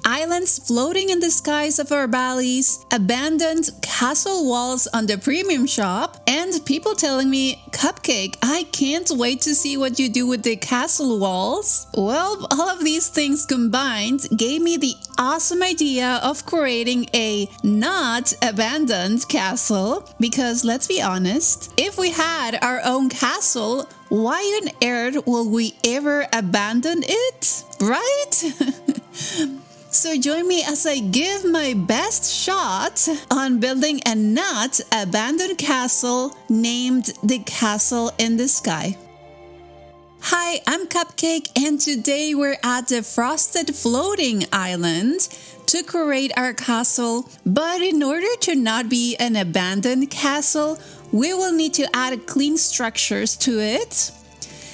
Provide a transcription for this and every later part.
islands floating in the skies of our valleys, abandoned castle walls on the premium shop, and people telling me, Cupcake, I can't wait to see what you do with the castle walls. Well, all of these things combined gave me the awesome idea of creating a not abandoned castle, because let's be honest, if we had our own castle, why on earth will we ever abandon it, right? So join me as I give my best shot on building a not abandoned castle named the Castle in the Sky. Hi, I'm Cupcake, and today we're at the Frosted Floating Island to create our castle. But in order to not be an abandoned castle, we will need to add clean structures to it.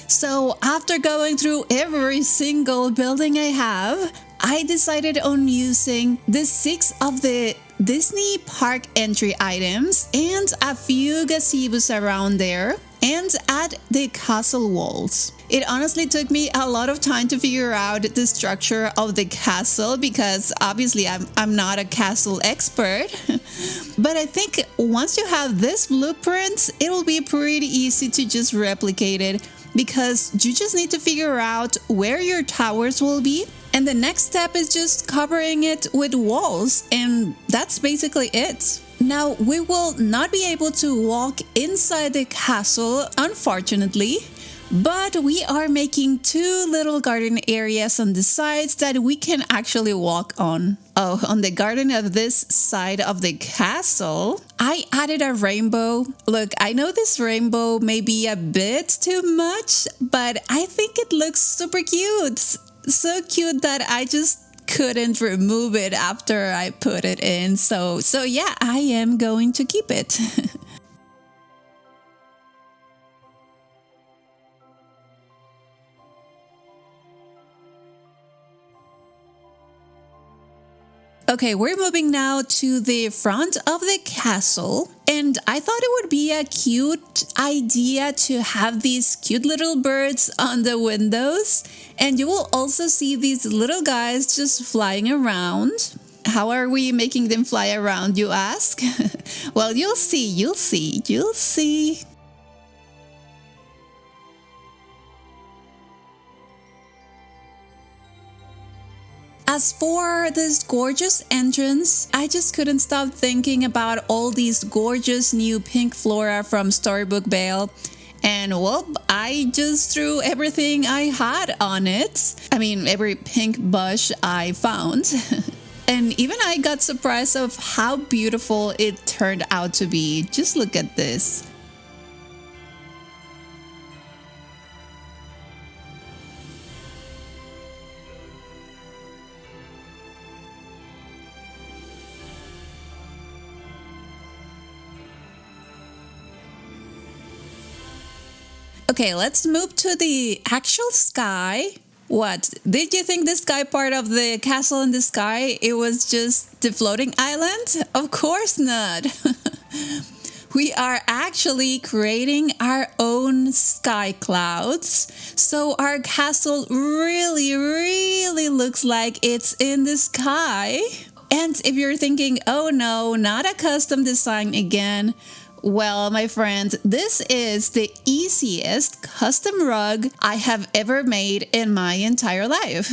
So after going through every single building I have, I decided on using the 6 of the Disney park entry items and a few gazebos around there, and add the castle walls. It honestly took me a lot of time to figure out the structure of the castle because obviously I'm not a castle expert. But I think once you have this blueprint, it will be pretty easy to just replicate it, because you just need to figure out where your towers will be. And the next step is just covering it with walls, and that's basically it. Now, we will not be able to walk inside the castle, unfortunately, but we are making 2 little garden areas on the sides that we can actually walk on. Oh, on the garden of this side of the castle, I added a rainbow. Look, I know this rainbow may be a bit too much, but I think it looks super cute. So cute that I just couldn't remove it after I put it in. So yeah, I am going to keep it. Okay, we're moving now to the front of the castle, and I thought it would be a cute idea to have these cute little birds on the windows, and you will also see these little guys just flying around. How are we making them fly around, you ask? Well, you'll see. As for this gorgeous entrance, I just couldn't stop thinking about all these gorgeous new pink flora from Storybook Vale. And well, I just threw everything I had on it. I mean, every pink bush I found. And even I got surprised of how beautiful it turned out to be. Just look at this. Okay, let's move to the actual sky. What? Did you think the sky part of the castle in the sky, it was just the floating island? Of course not. We are actually creating our own sky clouds. So our castle really looks like it's in the sky. And if you're thinking, oh no, not a custom design again, well, my friend, this is the easiest custom rug I have ever made in my entire life.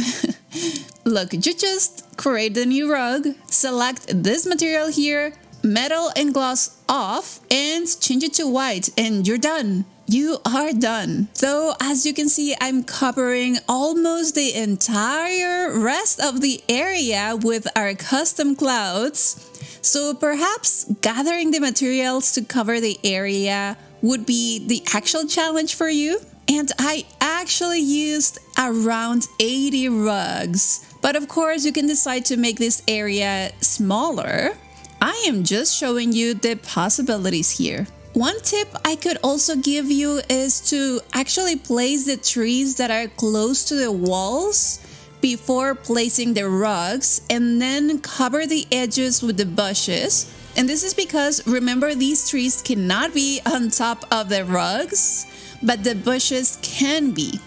Look, you just create the new rug, select this material here, metal and gloss off, and change it to white, and you're done. You are done. So as you can see, I'm covering almost the entire rest of the area with our custom clouds. So perhaps gathering the materials to cover the area would be the actual challenge for you. And I actually used around 80 rugs. But of course, you can decide to make this area smaller. I am just showing you the possibilities here. One tip I could also give you is to actually place the trees that are close to the walls before placing the rugs, and then cover the edges with the bushes. And this is because, remember, these trees cannot be on top of the rugs, but the bushes can be.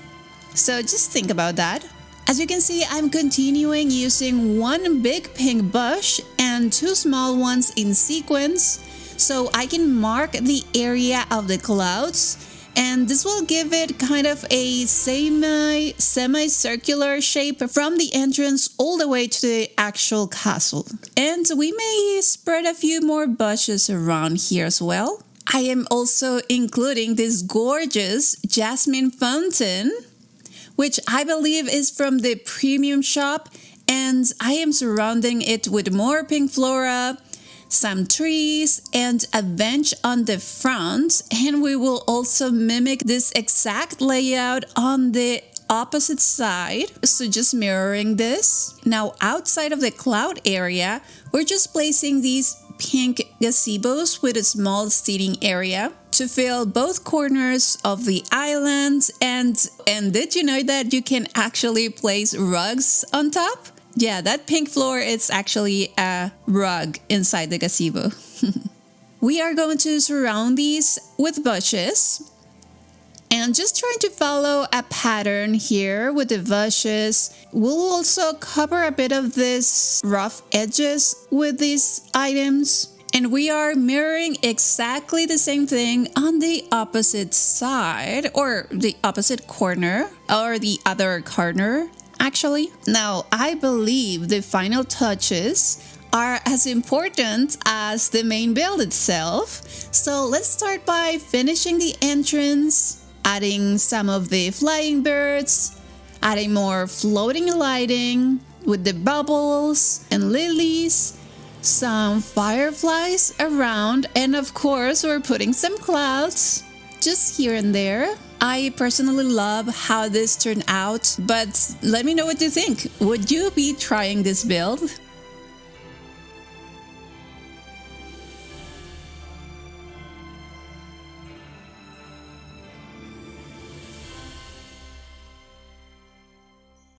So just think about that. As you can see, I'm continuing using one big pink bush and two small ones in sequence so I can mark the area of the clouds, and this will give it kind of a semicircular shape from the entrance all the way to the actual castle. And we may spread a few more bushes around here as well. I am also including this gorgeous jasmine fountain, which I believe is from the premium shop, and I am surrounding it with more pink flora, some trees, and a bench on the front, and we will also mimic this exact layout on the opposite side, so just mirroring this. Now outside of the cloud area, we're just placing these pink gazebos with a small seating area to fill both corners of the island. And did you know that you can actually place rugs on top? Yeah, that pink floor is actually a rug inside the gazebo. We are going to surround these with bushes and just trying to follow a pattern here with the bushes. We'll also cover a bit of this rough edges with these items. And we are mirroring exactly the same thing on the opposite side, or the opposite corner, or the other corner, actually. Now, I believe the final touches are as important as the main build itself. So let's start by finishing the entrance, adding some of the flying birds, adding more floating lighting with the bubbles and lilies, some fireflies around, and of course we're putting some clouds just here and there. I personally love how this turned out, but let me know what you think. Would you be trying this build?